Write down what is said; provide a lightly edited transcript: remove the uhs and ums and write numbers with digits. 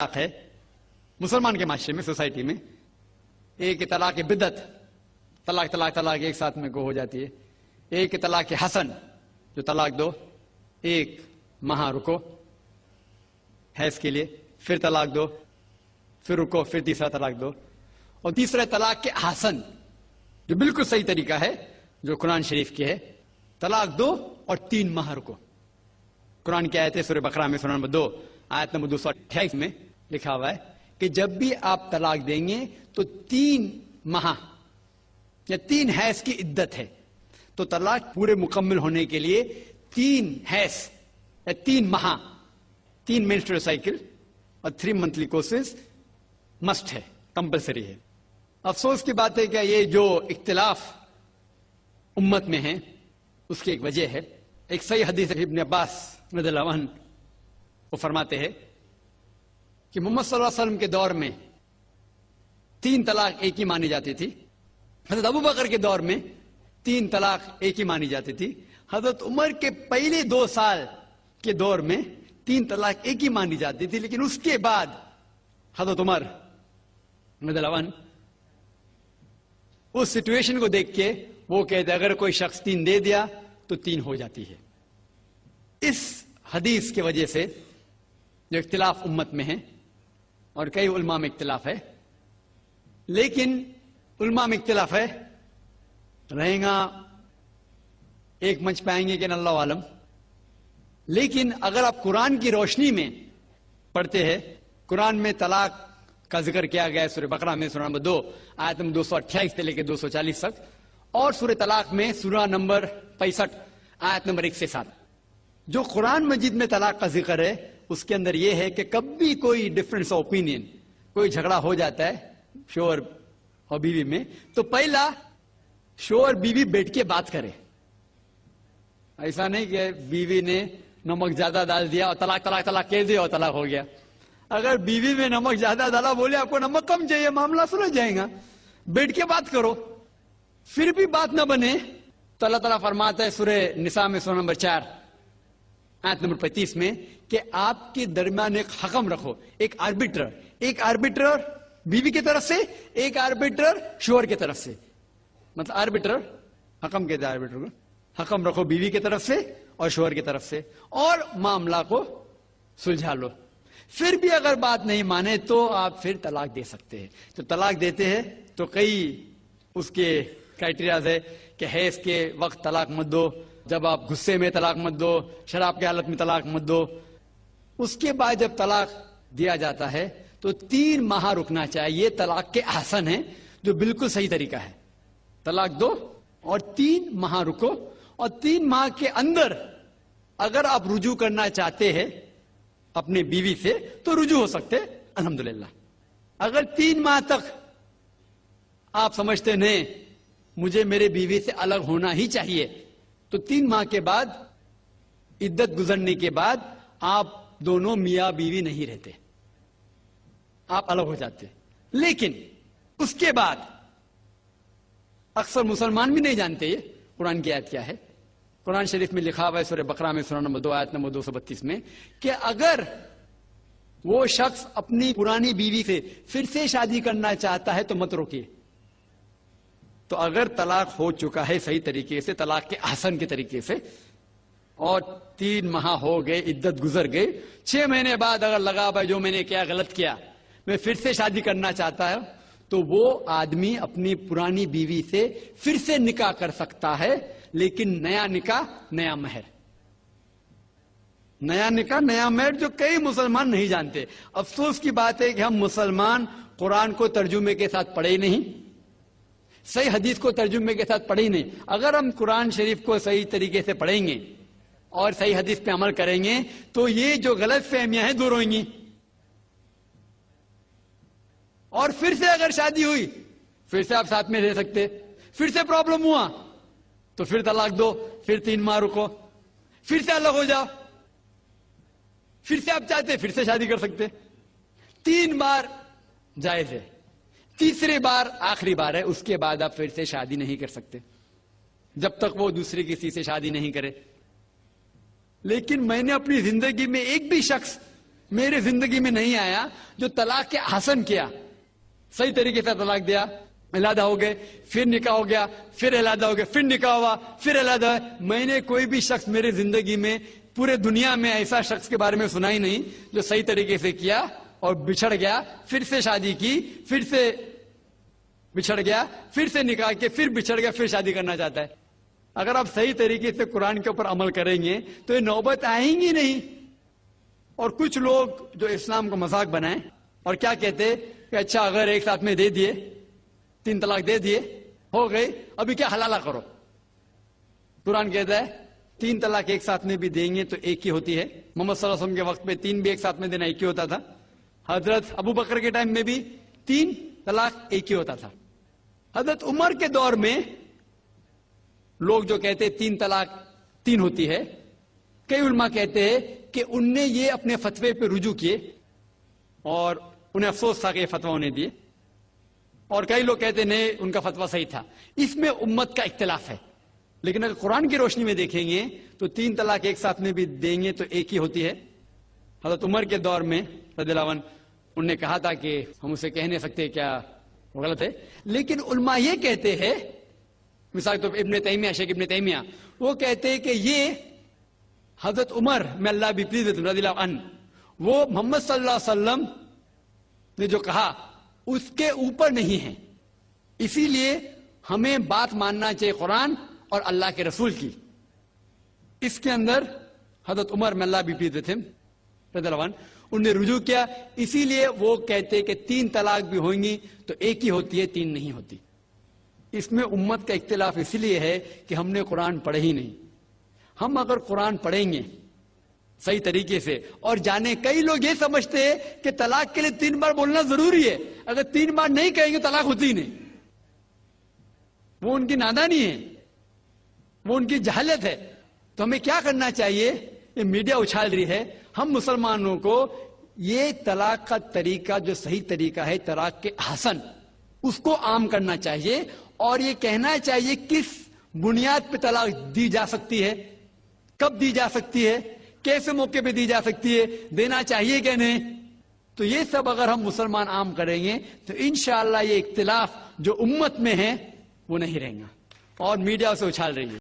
طلاق ہے مسلمان کے معاشرے میں، سوسائٹی میں، ایک طلاق بدعت، طلاق طلاق طلاق ایک ساتھ میں ہو جاتی ہے، ایک طلاق حسن جو طلاق دو، ایک ماہ رکو حیض کے لیے، پھر طلاق دو، پھر رکو، پھر تیسرا طلاق دو، اور تیسرا طلاق کے حسن جو بالکل صحیح طریقہ ہے جو قرآن شریف کی ہے، طلاق دو اور 3 ماہ رکو۔ قرآن کی آیت ہے سورہ بقرہ میں، سورہ نمبر 2 آیت نمبر 228 میں لکھا ہوا ہے کہ جب بھی آپ طلاق دیں گے تو 3 ماہ یا 3 حیض کی عدت ہے، تو طلاق پورے مکمل ہونے کے لیے 3 حیض یا 3 ماہ، 3 مینسٹرل سائیکل اور 3 منتھلی کورسز مسٹ ہے، کمپلسری ہے۔ افسوس کی بات ہے کہ یہ جو اختلاف امت میں ہے اس کی ایک وجہ ہے، ایک صحیح حدیث ابن عباس رضی اللہ عنہ وہ فرماتے ہیں کہ محمد صلی اللہ علیہ وسلم کے دور میں 3 طلاق ایک ہی مانی جاتی تھی، حضرت ابو بکر کے دور میں 3 طلاق ایک ہی مانی جاتی تھی، حضرت عمر کے پہلے 2 سال کے دور میں 3 طلاق ایک ہی مانی جاتی تھی، لیکن اس کے بعد حضرت عمر رضی اللہ عنہ اس سچویشن کو دیکھ کے وہ کہتے اگر کوئی شخص 3 دے دیا تو 3 ہو جاتی ہے۔ اس حدیث کی وجہ سے جو اختلاف امت میں ہے اور کئی علماء میں اختلاف ہے، لیکن علماء میں اختلاف ہے رہیں گا ایک منچ پہ آئیں گے کہ اللہ عالم، لیکن اگر آپ قرآن کی روشنی میں پڑھتے ہیں، قرآن میں طلاق کا ذکر کیا گیا ہے سورہ بقرہ میں، سورہ نمبر 2 آیت نمبر 228 سے لے کے 240 تک، اور سورہ طلاق میں سورہ نمبر 65 آیت نمبر 1 سے 7، جو قرآن مجید میں طلاق کا ذکر ہے اس کے اندر یہ ہے کہ کبھی کوئی ڈفرنس آف اوپینین، کوئی جھگڑا ہو جاتا ہے شوہر اور بیوی میں، تو پہلا شوہر بیوی بیٹھ کے بات کرے، ایسا نہیں کہ بیوی نے نمک زیادہ ڈال دیا اور طلاق طلاق طلاق کہہ دیا اور طلاق ہو گیا۔ اگر بیوی میں نمک زیادہ ڈالا، بولے آپ کو نمک کم چاہیے، معاملہ سلجھ جائے گا، بیٹھ کے بات کرو، پھر بھی بات نہ بنے تو اللہ تعالیٰ فرماتا ہے سورہ نساء میں سورہ نمبر 4 آیت نمبر 35 میں کہ آپ کے درمیان ایک حکم رکھو، ایک آربیٹر بیوی کی طرف سے، ایک آربیٹر شوہر کی طرف سے، مطلب آربیٹر حکم کہتے ہیں، آربیٹر کو حکم رکھو بیوی کی طرف سے اور شوہر کی طرف سے، اور معاملہ کو سلجھا لو۔ پھر بھی اگر بات نہیں مانے تو آپ پھر طلاق دے سکتے ہیں۔ تو طلاق دیتے ہیں تو کئی اس کے کرائٹیریاز ہے کہ حیض کے وقت طلاق مت دو، جب آپ غصے میں طلاق مت دو، شراب کی حالت میں طلاق مت دو۔ اس کے بعد جب طلاق دیا جاتا ہے تو 3 ماہ رکنا چاہیے، طلاق کے احسن ہے جو بالکل صحیح طریقہ ہے، طلاق دو اور 3 ماہ رکو، اور 3 ماہ کے اندر اگر آپ رجوع کرنا چاہتے ہیں اپنے بیوی سے تو رجوع ہو سکتے الحمدللہ۔ اگر 3 ماہ تک آپ سمجھتے نہیں مجھے میرے بیوی سے الگ ہونا ہی چاہیے، تو 3 ماہ کے بعد عدت گزرنے کے بعد آپ دونوں میاں بیوی نہیں رہتے، آپ الگ ہو جاتے۔ لیکن اس کے بعد اکثر مسلمان بھی نہیں جانتے یہ قرآن کی آیت کیا ہے۔ قرآن شریف میں لکھا ہوا ہے سورہ بقرہ میں سورہ نمبر 2 آیت نمبر 232 میں کہ اگر وہ شخص اپنی پرانی بیوی سے پھر سے شادی کرنا چاہتا ہے تو مت روکیے۔ تو اگر طلاق ہو چکا ہے صحیح طریقے سے، طلاق کے احسن کے طریقے سے، اور 3 ماہ ہو گئے، عدت گزر گئی، 6 مہینے بعد اگر لگا بھائی جو میں نے کیا غلط کیا، میں پھر سے شادی کرنا چاہتا ہوں، تو وہ آدمی اپنی پرانی بیوی سے پھر سے نکاح کر سکتا ہے، لیکن نیا نکاح نیا مہر، نیا نکاح نیا مہر، جو کئی مسلمان نہیں جانتے۔ افسوس کی بات ہے کہ ہم مسلمان قرآن کو ترجمے کے ساتھ پڑھے نہیں، صحیح حدیث کو ترجمے کے ساتھ پڑھے نہیں۔ اگر ہم قرآن شریف کو صحیح طریقے سے پڑھیں گے اور صحیح حدیث پہ عمل کریں گے تو یہ جو غلط فہمیاں ہیں دور ہوئیں گی، اور پھر سے اگر شادی ہوئی پھر سے آپ ساتھ میں رہ سکتے، پھر سے پرابلم ہوا تو پھر طلاق دو، پھر 3 ماہ رکو، پھر سے الگ ہو جاؤ، پھر سے آپ چاہتے پھر سے شادی کر سکتے۔ 3 بار جائز ہے، تیسری بار آخری بار ہے، اس کے بعد آپ پھر سے شادی نہیں کر سکتے جب تک وہ دوسری کسی سے شادی نہیں کرے۔ لیکن میں نے اپنی زندگی میں ایک بھی شخص میری زندگی میں نہیں آیا جو طلاق کے حسن کیا، صحیح طریقے سے طلاق دیا، علیحدہ ہو گئے، پھر نکاح ہو گیا، پھر علیحدہ ہو گیا، پھر نکاح ہوا، پھر علیحدہ ہوا۔ میں نے کوئی بھی شخص میری زندگی میں پورے دنیا میں ایسا شخص کے بارے میں سنا ہی نہیں جو صحیح طریقے سے کیا اور بچھڑ گیا، پھر سے شادی کی، پھر سے بچھڑ گیا، پھر سے نکاح کے، پھر بچھڑ گیا، پھر شادی کرنا چاہتا ہے۔ اگر آپ صحیح طریقے سے قرآن کے اوپر عمل کریں گے تو یہ نوبت آئیں گی نہیں۔ اور کچھ لوگ جو اسلام کو مذاق بنائیں اور کیا کہتے کہ اچھا اگر ایک ساتھ میں دے دیے، 3 طلاق دے دیے، ہو گئی، ابھی کیا حلالہ کرو۔ قرآن کہتا ہے 3 طلاق ایک ساتھ میں بھی دیں گے تو ایک ہی ہوتی ہے۔ محمد صلی اللہ علیہ وسلم کے وقت میں 3 بھی ایک ساتھ میں دینا ایک ہی ہوتا تھا۔ حضرت ابو بکر کے ٹائم میں بھی 3 طلاق ایک ہی ہوتا تھا۔ حضرت عمر کے دور میں لوگ جو کہتے 3 طلاق 3 ہوتی ہے، کئی علماء کہتے ہیں کہ ان نے یہ اپنے فتوے پہ رجوع کیے اور انہیں افسوس تھا کہ یہ فتویٰ انہیں دیے، اور کئی لوگ کہتے نہیں ان کا فتویٰ صحیح تھا۔ اس میں امت کا اختلاف ہے، لیکن اگر قرآن کی روشنی میں دیکھیں گے تو 3 طلاق ایک ساتھ میں بھی دیں گے تو ایک ہی ہوتی ہے۔ حضرت عمر کے دور میں رضی اللہ عنہ انہوں نے کہا تھا کہ ہم اسے کہہ نہیں سکتے کیا وہ غلط ہے، لیکن علماء یہ کہتے ہیں، مثال تو ابن تیمیہ، شیخ ابن تیمیہ، وہ کہتے ہیں کہ یہ حضرت عمر میں اللہ بھی پلیز رضی اللہ عنہ، وہ محمد صلی اللہ علیہ وسلم نے جو کہا اس کے اوپر نہیں ہے، اسی لیے ہمیں بات ماننا چاہیے قرآن اور اللہ کے رسول کی۔ اس کے اندر حضرت عمر میں اللہ بھی پلیز رضی اللہ عنہ انہوں نے رجوع کیا، اسی لیے وہ کہتے کہ 3 طلاق بھی ہوئیں گی تو ایک ہی ہوتی ہے، 3 نہیں ہوتی۔ اس میں امت کا اختلاف اس لیے ہے کہ ہم نے قرآن پڑھے ہی نہیں۔ ہم اگر قرآن پڑھیں گے صحیح طریقے سے اور جانے، کئی لوگ یہ سمجھتے ہیں کہ طلاق کے لیے 3 بار بولنا ضروری ہے، اگر 3 بار نہیں کہیں گے طلاق ہوتی ہی نہیں۔ وہ ان کی نادانی ہے، وہ ان کی جہالت ہے۔ تو ہمیں کیا کرنا چاہیے؟ یہ میڈیا اچھال رہی ہے، ہم مسلمانوں کو یہ طلاق کا طریقہ جو صحیح طریقہ ہے طلاق کے حسن، اس کو عام کرنا چاہیے، اور یہ کہنا چاہیے کس بنیاد پہ طلاق دی جا سکتی ہے، کب دی جا سکتی ہے، کیسے موقع پہ دی جا سکتی ہے، دینا چاہیے کہ نہیں۔ تو یہ سب اگر ہم مسلمان عام کریں گے تو انشاءاللہ یہ اختلاف جو امت میں ہے وہ نہیں رہیں گا، اور میڈیا اسے اچھال رہی ہے۔